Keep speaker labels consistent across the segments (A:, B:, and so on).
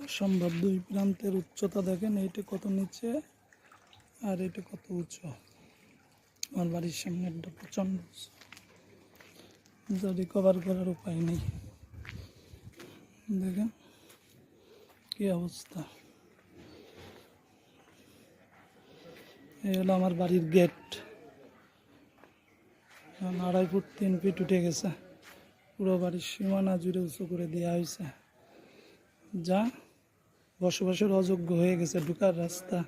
A: অসম্ভব, দুই প্রান্তের উচ্চতা দেখেন, এইটা কত নিচে আর এটা কত উঁচু। আমার বাড়ির সামনেটা প্রচণ্ড উঁচু, যা রিকভার করার উপায় নেই। দেখেন কি অবস্থা। এই হলো আমার বাড়ির গেট, 2.5 ফুট 3 ফিট উঠে গেছে, পুরো বাড়ির সীমানা জুড়ে উঁচু করে দেওয়া হয়েছে, যা বসবাসের অযোগ্য হয়ে গেছে। ঢুকার রাস্তা,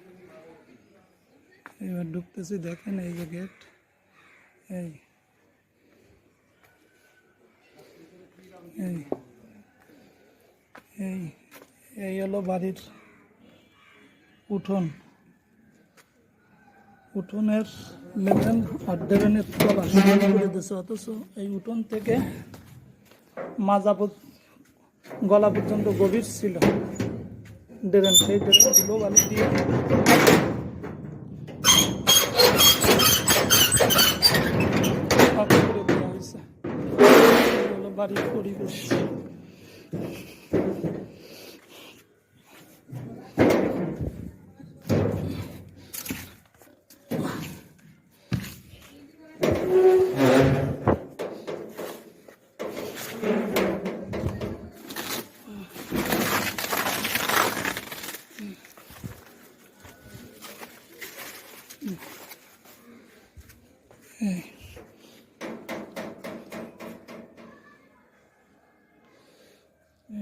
A: এবার ঢুকতেছি, দেখেন এই যে গেট, এই এই এই এই হলো বাড়ির উঠোন, উঠোনের লেভেল আর ড্রেনের তলা সমান করে দিয়েছে, অথচ এই উঠোন থেকে গলা পর্যন্ত গভীর ছিল ড্রেন, সেই ড্রেনগুলো বালি দিয়ে করে দেওয়া হয়েছে। হলো বাড়ির পরিবেশ।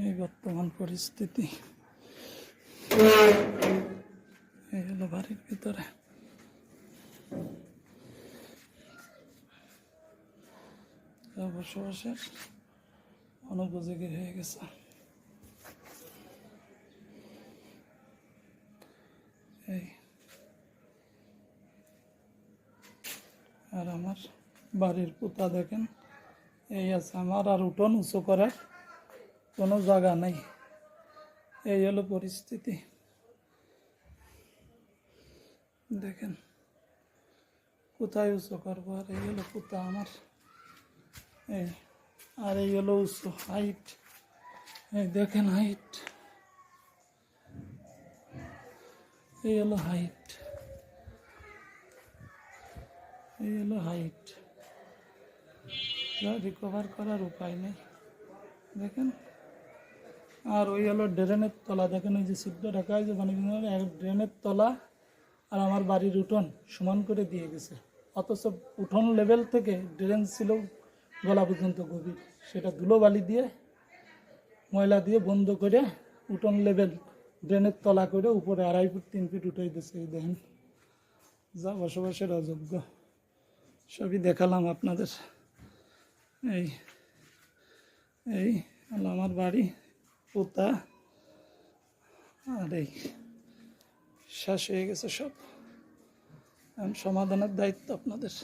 A: এই বর্তমান পরিস্থিতি, এই হলো বাড়ির ভিতরে। বসবাসের অনুপযোগী হয়ে গেছে। এই আর আমার বাড়ির পুতা দেখেন, এই আছে আমার, আর উঠোন উঁচু করার কোনো জায়গা নেই। এই হলো পরিস্থিতি, দেখেন কোথায় উঁচু করবো। আর এই হলো পুতা আমার, এই আর এই হলো উঁচু হাইট, এই দেখেন হাইট, এই হলো হাইট, এই হলো হাইট, যা রিকভার করার উপায় নেই। দেখেন, আর ওই হলো ড্রেনের তলা, দেখেন ওই যে সিদ্ধ ঢাকা হয়েছে পানি, ড্রেনের তলা আর আমার বাড়ির উঠোন সমান করে দিয়ে গেছে, অথচ উঠোন লেভেল থেকে ড্রেন ছিল গলা পর্যন্ত গভীর, সেটা ধুলো বালি দিয়ে ময়লা দিয়ে বন্ধ করে উঠোন লেভেল ড্রেনের তলা করে উপরে 2.5 ফুট 3 ফিট উঠে দিয়েছে। এই দেখেন, যা বসবাসের অযোগ্য। সবই দেখালাম আপনাদের। এই এই হলো আমার বাড়ি, পোতা, আর এই শেষ হয়ে গেছে সব। সমাধানের দায়িত্ব আপনাদের।